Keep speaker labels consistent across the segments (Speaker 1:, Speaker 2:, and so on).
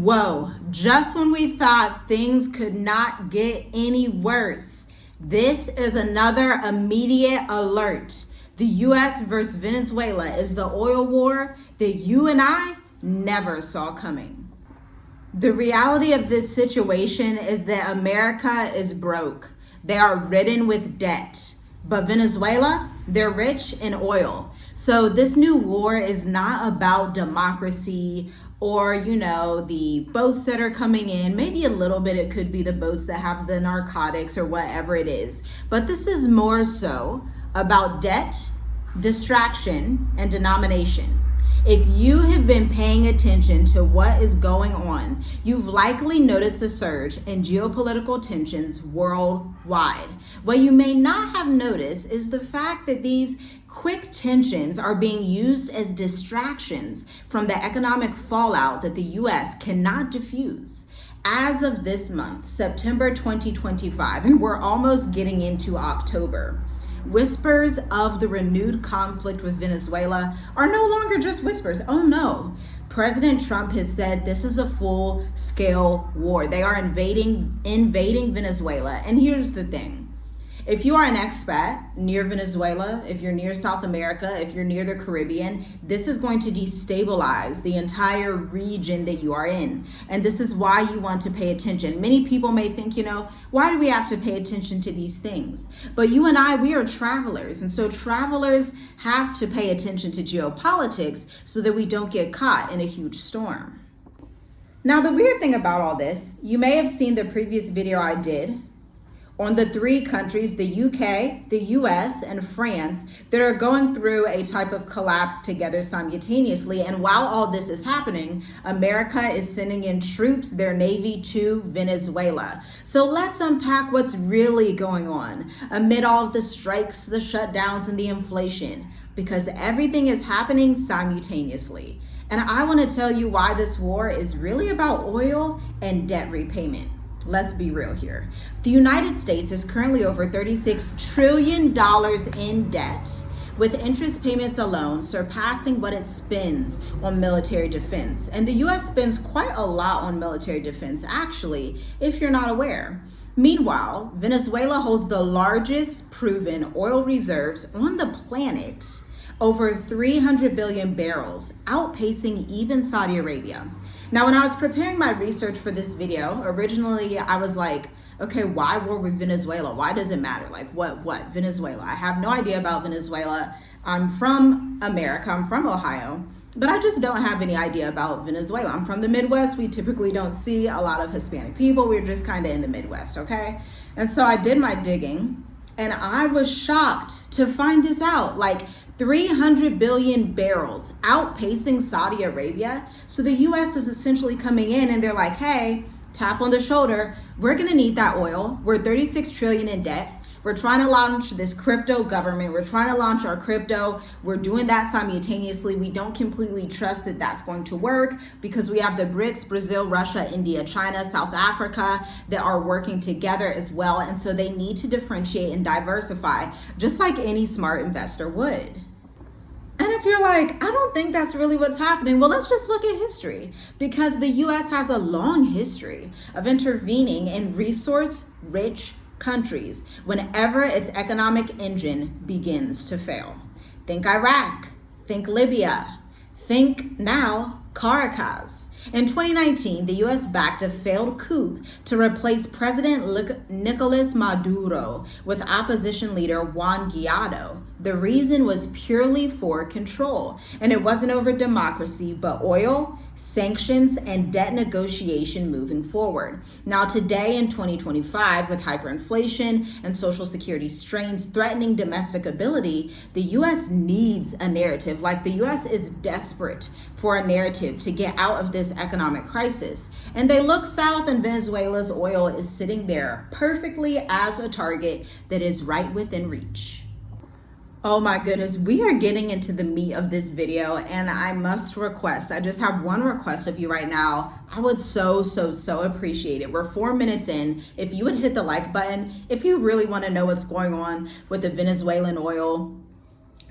Speaker 1: Whoa, just when we thought things could not get any worse, this is another immediate alert. The US versus Venezuela is the oil war that you and I never saw coming. The reality of this situation is that America is broke. They are ridden with debt. But Venezuela, they're rich in oil. So this new war is not about democracy or, the boats that are coming in. Maybe a little bit it could be the boats that have the narcotics or whatever it is. But this is more so about debt, distraction, and denomination. If you have been paying attention to what is going on, you've likely noticed the surge in geopolitical tensions worldwide. What you may not have noticed is the fact that these quick tensions are being used as distractions from the economic fallout that the US cannot diffuse. As of this month, September 2025, and we're almost getting into October, whispers of the renewed conflict with Venezuela are no longer just whispers. Oh no, President Trump has said this is a full-scale war. They are invading Venezuela. And here's the thing. If you are an expat near Venezuela, if you're near South America, if you're near the Caribbean, this is going to destabilize the entire region that you are in. And this is why you want to pay attention. Many people may think, why do we have to pay attention to these things? But you and I, we are travelers. And so travelers have to pay attention to geopolitics so that we don't get caught in a huge storm. Now, the weird thing about all this, you may have seen the previous video I did on the three countries, the UK, the US, and France, that are going through a type of collapse together simultaneously. And while all this is happening, America is sending in troops, their navy, to Venezuela. So let's unpack what's really going on amid all of the strikes, the shutdowns, and the inflation, because everything is happening simultaneously. And I want to tell you why this war is really about oil and debt repayment. Let's be real here. The United States is currently over $36 trillion in debt, with interest payments alone surpassing what it spends on military defense. And the US spends quite a lot on military defense, actually, if you're not aware. Meanwhile, Venezuela holds the largest proven oil reserves on the planet, over 300 billion barrels, outpacing even Saudi Arabia. Now, when I was preparing my research for this video, originally I was like, okay, why war with Venezuela? Why does it matter? Like what? Venezuela? I have no idea about Venezuela. I'm from America, I'm from Ohio, but I just don't have any idea about Venezuela. I'm from the Midwest. We typically don't see a lot of Hispanic people. We're just kind of in the Midwest, okay? And so I did my digging and I was shocked to find this out. Like 300 billion barrels, outpacing Saudi Arabia. So the US is essentially coming in and they're like, hey, tap on the shoulder. We're gonna need that oil. We're 36 trillion in debt. We're trying to launch this crypto government. We're trying to launch our crypto. We're doing that simultaneously. We don't completely trust that that's going to work because we have the BRICS, Brazil, Russia, India, China, South Africa that are working together as well. And so they need to differentiate and diversify just like any smart investor would. And if you're like, I don't think that's really what's happening, well, let's just look at history, because the US has a long history of intervening in resource-rich countries whenever its economic engine begins to fail. Think Iraq, think Libya, think now Caracas. In 2019, the US backed a failed coup to replace President Nicolas Maduro with opposition leader Juan Guaido. The reason was purely for control, and it wasn't over democracy, but oil, sanctions, and debt negotiation moving forward. Now today in 2025, with hyperinflation and social security strains threatening domestic ability, the US needs a narrative. Like the US is desperate for a narrative to get out of this economic crisis. And they look south, and Venezuela's oil is sitting there perfectly as a target that is right within reach. Oh my goodness, we are getting into the meat of this video, and I must request, I just have one request of you right now. I would so appreciate it. We're 4 minutes in. If you would hit the like button, if you really want to know what's going on with the Venezuelan oil,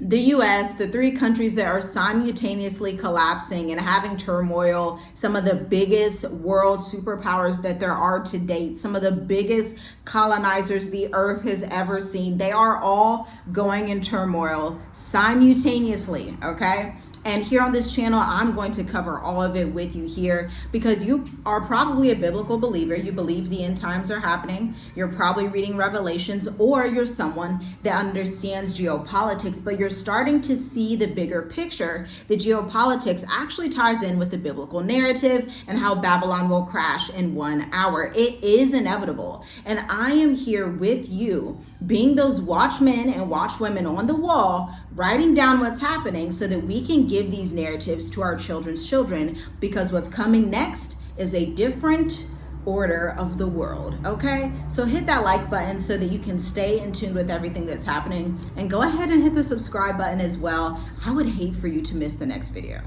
Speaker 1: The US, the three countries that are simultaneously collapsing and having turmoil, some of the biggest world superpowers that there are to date, some of the biggest colonizers the earth has ever seen, they are all going in turmoil simultaneously, okay? And here on this channel, I'm going to cover all of it with you here because you are probably a biblical believer. You believe the end times are happening. You're probably reading Revelations, or you're someone that understands geopolitics, but you're starting to see the bigger picture. The geopolitics actually ties in with the biblical narrative and how Babylon will crash in 1 hour. It is inevitable. And I am here with you, being those watchmen and watchwomen on the wall, writing down what's happening so that we can give these narratives to our children's children, because what's coming next is a different order of the world, okay? So hit that like button so that you can stay in tune with everything that's happening, and go ahead and hit the subscribe button as well. I would hate for you to miss the next video.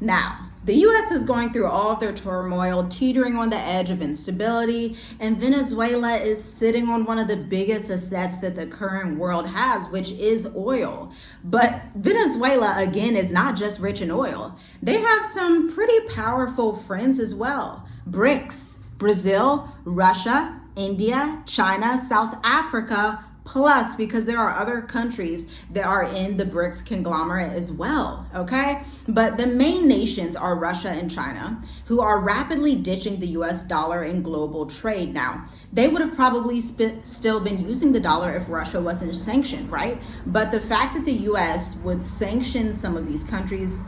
Speaker 1: Now, the US is going through all of their turmoil, teetering on the edge of instability, and Venezuela is sitting on one of the biggest assets that the current world has, which is oil. But Venezuela, again, is not just rich in oil. They have some pretty powerful friends as well. BRICS, Brazil, Russia, India, China, South Africa, plus, because there are other countries that are in the BRICS conglomerate as well, okay? But the main nations are Russia and China, who are rapidly ditching the US dollar in global trade. Now, they would have probably still been using the dollar if Russia wasn't sanctioned, right? But the fact that the US would sanction some of these countries,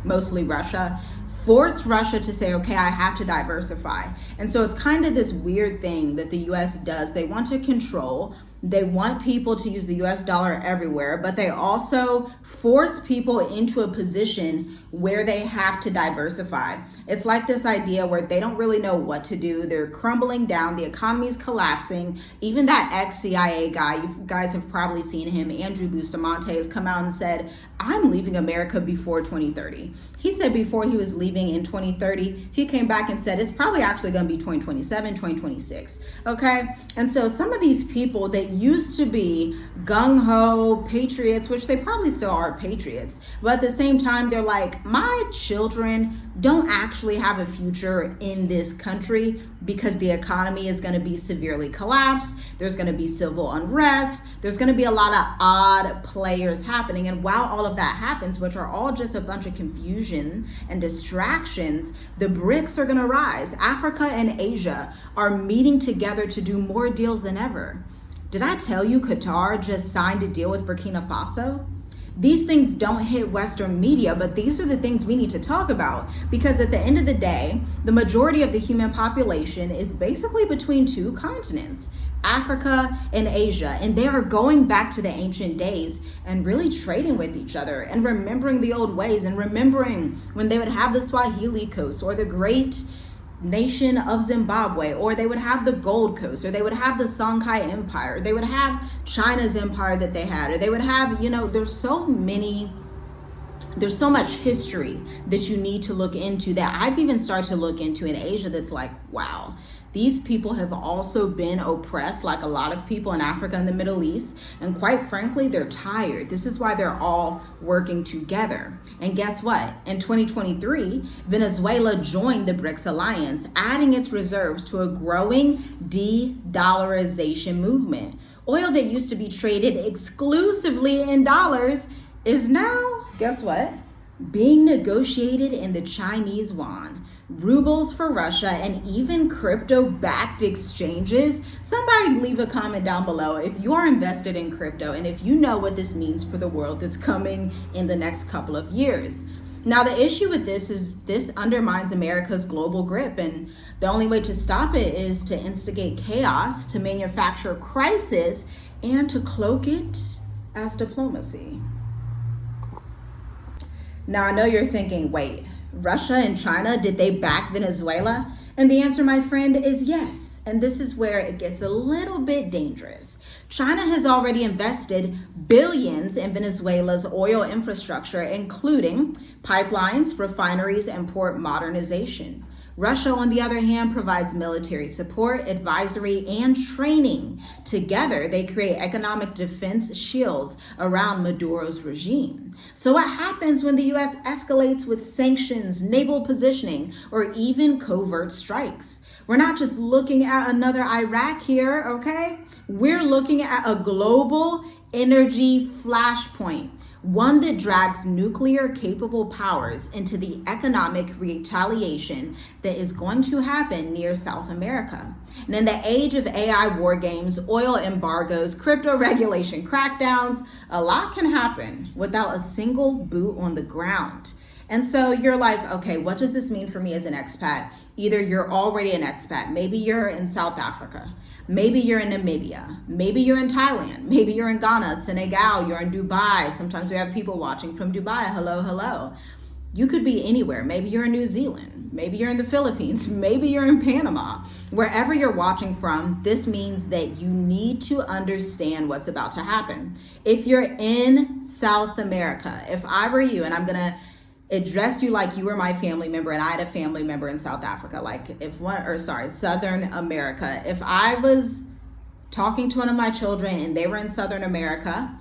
Speaker 1: mostly Russia, forced Russia to say, okay, I have to diversify. And so it's kind of this weird thing that the US does. They want to control. They want people to use the US dollar everywhere, but they also force people into a position where they have to diversify. It's like this idea where they don't really know what to do. They're crumbling down. The economy is collapsing. Even that ex-CIA guy, you guys have probably seen him, Andrew Bustamante, has come out and said, I'm leaving America before 2030. He said before he was leaving in 2030, he came back and said it's probably actually going to be 2027, 2026. Okay? And so some of these people that used to be gung-ho patriots, which they probably still are patriots, but at the same time, they're like, my children don't actually have a future in this country because the economy is going to be severely collapsed. There's going to be civil unrest. There's going to be a lot of odd players happening. And while all of that happens, which are all just a bunch of confusion and distractions, the BRICS are going to rise. Africa and Asia are meeting together to do more deals than ever. Did I tell you Qatar just signed a deal with Burkina Faso? These things don't hit Western media, but these are the things we need to talk about, because at the end of the day, the majority of the human population is basically between two continents, Africa and Asia, and they are going back to the ancient days and really trading with each other and remembering the old ways and remembering when they would have the Swahili coast or the great nation of Zimbabwe, or they would have the Gold Coast, or they would have the Songhai Empire, they would have China's empire that they had, or they would have, there's so much history that you need to look into that I've even started to look into in Asia that's like, wow, these people have also been oppressed like a lot of people in Africa and the Middle East. And quite frankly, they're tired. This is why they're all working together. And guess what? In 2023, Venezuela joined the BRICS alliance, adding its reserves to a growing de-dollarization movement. Oil that used to be traded exclusively in dollars is now, guess what? Being negotiated in the Chinese yuan, rubles for Russia, and even crypto-backed exchanges. Somebody leave a comment down below if you are invested in crypto and if you know what this means for the world that's coming in the next couple of years. Now, the issue with this is this undermines America's global grip, and the only way to stop it is to instigate chaos, to manufacture crisis, and to cloak it as diplomacy. Now, I know you're thinking, wait, Russia and China, did they back Venezuela? And the answer, my friend, is yes. And this is where it gets a little bit dangerous. China has already invested billions in Venezuela's oil infrastructure, including pipelines, refineries, and port modernization. Russia, on the other hand, provides military support, advisory, and training. Together, they create economic defense shields around Maduro's regime. So what happens when the U.S. escalates with sanctions, naval positioning, or even covert strikes? We're not just looking at another Iraq here, okay? We're looking at a global energy flashpoint, one that drags nuclear capable powers into the economic retaliation that is going to happen near South America. And in the age of AI war games, oil embargoes, crypto regulation crackdowns, a lot can happen without a single boot on the ground. And so you're like, okay, what does this mean for me as an expat? Either you're already an expat, maybe you're in South Africa, maybe you're in Namibia, maybe you're in Thailand, maybe you're in Ghana, Senegal, you're in Dubai. Sometimes we have people watching from Dubai. Hello, hello. You could be anywhere. Maybe you're in New Zealand, maybe you're in the Philippines, maybe you're in Panama. Wherever you're watching from, this means that you need to understand what's about to happen. If you're in South America, if I were you, and I'm gonna address you like you were my family member and I had a family member in South Africa, Southern America. If I was talking to one of my children and they were in Southern America,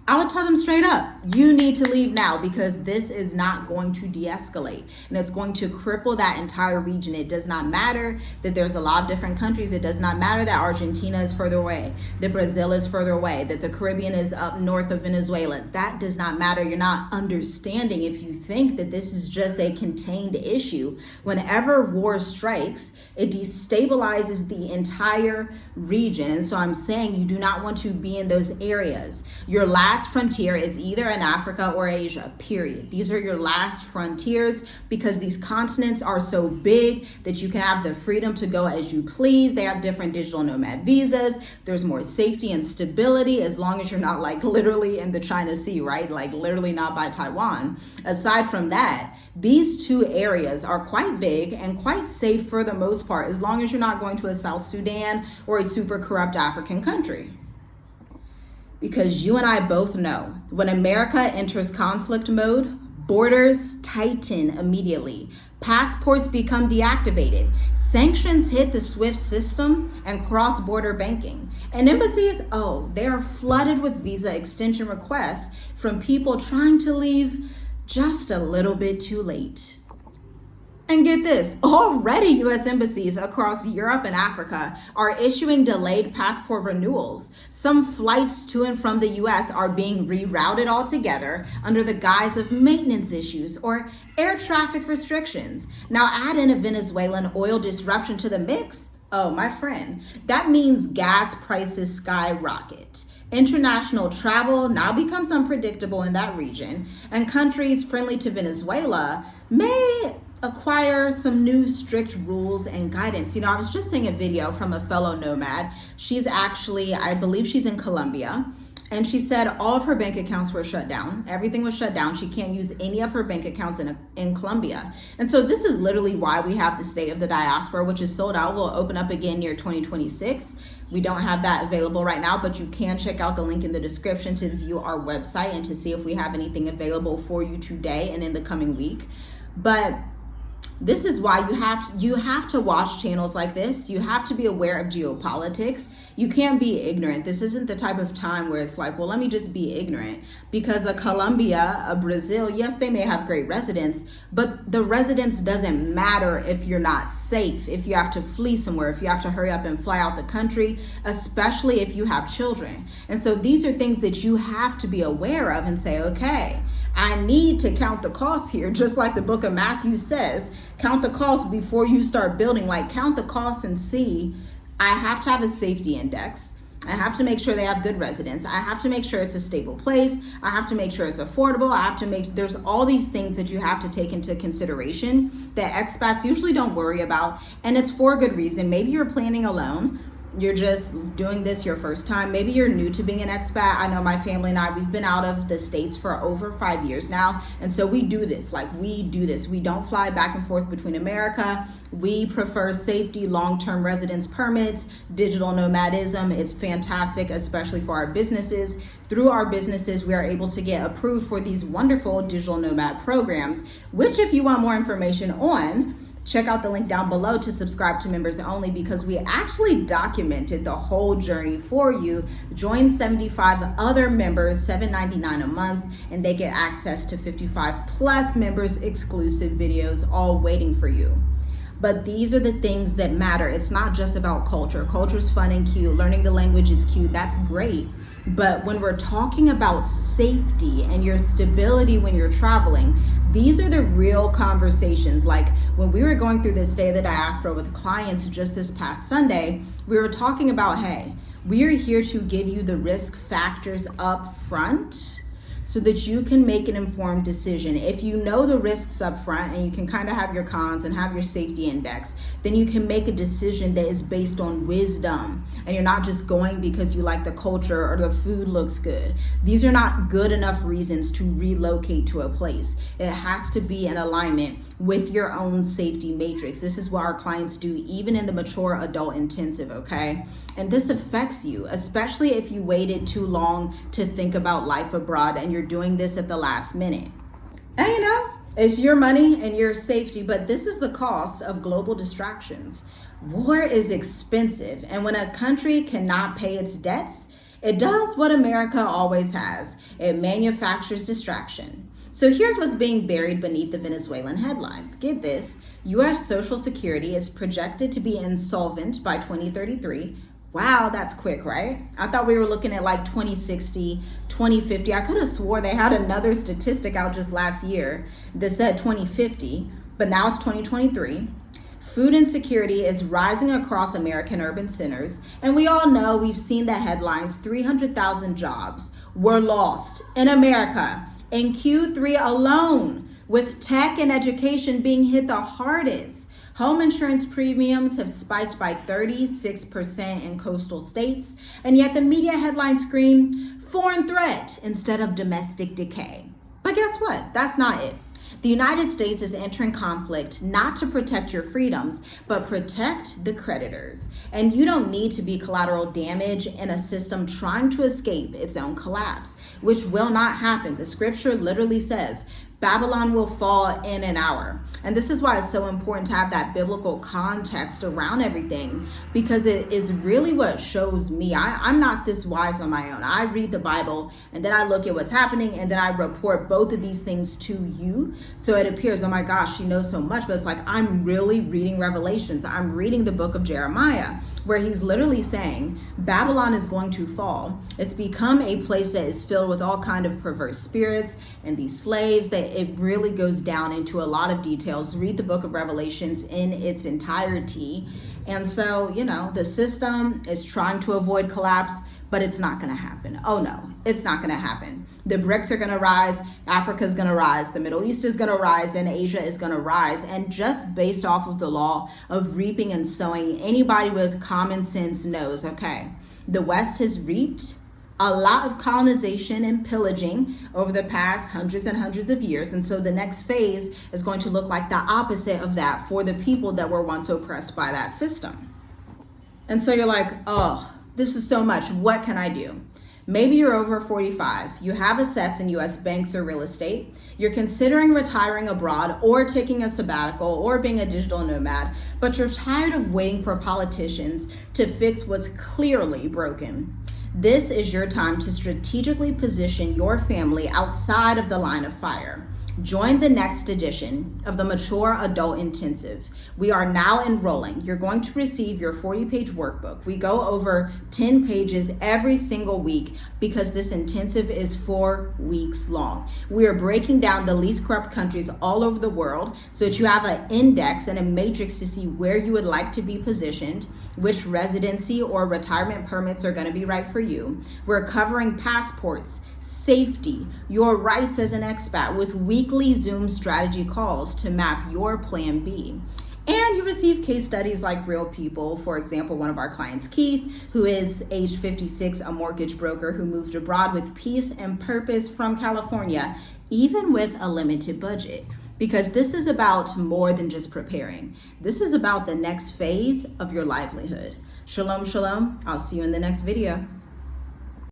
Speaker 1: I would tell them straight up, you need to leave now, because this is not going to de-escalate and it's going to cripple that entire region. It does not matter that there's a lot of different countries. It does not matter that Argentina is further away, that Brazil is further away, that the Caribbean is up north of Venezuela. That does not matter. You're not understanding if you think that this is just a contained issue. Whenever war strikes, it destabilizes the entire region. And so I'm saying you do not want to be in those areas. Your last frontier is either in Africa or Asia, period. These are your last frontiers, because these continents are so big that you can have the freedom to go as you please. They have different digital nomad visas. There's more safety and stability, as long as you're not like literally in the China Sea, right? Like literally not by Taiwan. Aside from that, these two areas are quite big and quite safe for the most part, as long as you're not going to a South Sudan or a super corrupt African country. Because you and I both know, when America enters conflict mode, borders tighten immediately. Passports become deactivated. Sanctions hit the SWIFT system and cross-border banking. And embassies, they are flooded with visa extension requests from people trying to leave just a little bit too late. And get this, already U.S. embassies across Europe and Africa are issuing delayed passport renewals. Some flights to and from the U.S. are being rerouted altogether under the guise of maintenance issues or air traffic restrictions. Now add in a Venezuelan oil disruption to the mix. Oh, my friend, that means gas prices skyrocket. International travel now becomes unpredictable in that region, and countries friendly to Venezuela may acquire some new strict rules and guidance. I was just seeing a video from a fellow nomad. She's actually, I believe she's in Colombia, and she said all of her bank accounts were shut down. Everything was shut down. She can't use any of her bank accounts in Colombia. And so this is literally why we have the State of the Diaspora, which is sold out. Will open up again near 2026. We don't have that available right now, but you can check out the link in the description to view our website and to see if we have anything available for you today and in the coming week. But this is why you have to watch channels like this. You have to be aware of geopolitics. You can't be ignorant. This isn't the type of time where it's like, well, let me just be ignorant. Because a Colombia, a Brazil, yes, they may have great residents, but the residence doesn't matter if you're not safe, if you have to flee somewhere, if you have to hurry up and fly out the country, especially if you have children. And so these are things that you have to be aware of and say, okay, I need to count the costs here, just like the book of Matthew says, count the costs before you start building. Like, count the costs and see, I have to have a safety index. I have to make sure they have good residents. I have to make sure it's a stable place. I have to make sure it's affordable. There's all these things that you have to take into consideration that expats usually don't worry about. And it's for a good reason. Maybe you're planning alone. You're just doing this your first time. Maybe you're new to being an expat. I know my family and I, we've been out of the States for over 5 years now. And so we do this. We don't fly back and forth between America. We prefer safety, long-term residence permits, digital nomadism. It's fantastic, especially for our businesses. Through our businesses, we are able to get approved for these wonderful digital nomad programs, which if you want more information on, Check out the link down below to subscribe to members only, because we actually documented the whole journey for you. Join 75 other members, $7.99 a month, and they get access to 55 plus members exclusive videos all waiting for you. But these are the things that matter. It's not just about culture. Culture's fun and cute. Learning the language is cute. That's great. But when we're talking about safety and your stability when you're traveling, these are the real conversations. Like when we were going through this Day of the Diaspora with clients just this past Sunday, we were talking about, hey, we are here to give you the risk factors up front so that you can make an informed decision. If you know the risks up front and you can kind of have your cons and have your safety index, then you can make a decision that is based on wisdom, and you're not just going because you like the culture or the food looks good. These are not good enough reasons to relocate to a place. It has to be in alignment with your own safety matrix. This is what our clients do even in the mature adult intensive, okay? And this affects you, especially if you waited too long to think about life abroad and you're doing this at the last minute. And you know, it's your money and your safety, but this is the cost of global distractions. War is expensive, and when a country cannot pay its debts, it does what America always has. It manufactures distraction. So here's what's being buried beneath the Venezuelan headlines. Get this, U.S. Social Security is projected to be insolvent by 2033. Wow, that's quick, right? I thought we were looking at like 2060, 2050. I could have swore they had another statistic out just last year that said 2050, but now it's 2023. Food insecurity is rising across American urban centers, and we all know, we've seen the headlines, 300,000 jobs were lost in America in Q3 alone, with tech and education being hit the hardest. Home insurance premiums have spiked by 36% in coastal states, and yet the media headlines scream foreign threat instead of domestic decay. But guess what? That's not it. The United States is entering conflict not to protect your freedoms, but protect the creditors. And you don't need to be collateral damage in a system trying to escape its own collapse, which will not happen. The scripture literally says, Babylon will fall in an hour. And this is why it's so important to have that biblical context around everything, because it is really what shows me. I'm not this wise on my own. I read the Bible and then I look at what's happening and then I report both of these things to you. So it appears, oh my gosh, she knows so much, but it's like I'm really reading Revelations. I'm reading the book of Jeremiah, where he's literally saying Babylon is going to fall. It's become a place that is filled with all kind of perverse spirits and these slaves. That it really goes down into a lot of details. Read the book of Revelations in its entirety. And so, you know, the system is trying to avoid collapse, but it's not going to happen. Oh no, it's not going to happen. The BRICS are going to rise, Africa's going to rise, the Middle East is going to rise, and Asia is going to rise. And just based off of the law of reaping and sowing, anybody with common sense knows, okay, the West has reaped a lot of colonization and pillaging over the past hundreds and hundreds of years. And so the next phase is going to look like the opposite of that for the people that were once oppressed by that system. And so you're like, oh, this is so much. What can I do? Maybe you're over 45. You have assets in US banks or real estate. You're considering retiring abroad or taking a sabbatical or being a digital nomad, but you're tired of waiting for politicians to fix what's clearly broken. This is your time to strategically position your family outside of the line of fire. Join the next edition of the Mature Adult Intensive. We are now enrolling. You're going to receive your 40-page workbook. We go over 10 pages every single week because this intensive is 4 weeks long. We are breaking down the least corrupt countries all over the world so that you have an index and a matrix to see where you would like to be positioned, which residency or retirement permits are going to be right for you. We're covering passports, safety, your rights as an expat with weekly Zoom strategy calls to map your plan B. And you receive case studies like real people. For example, one of our clients, Keith, who is age 56, a mortgage broker who moved abroad with peace and purpose from California, even with a limited budget. Because this is about more than just preparing. This is about the next phase of your livelihood. Shalom, shalom. I'll see you in the next video.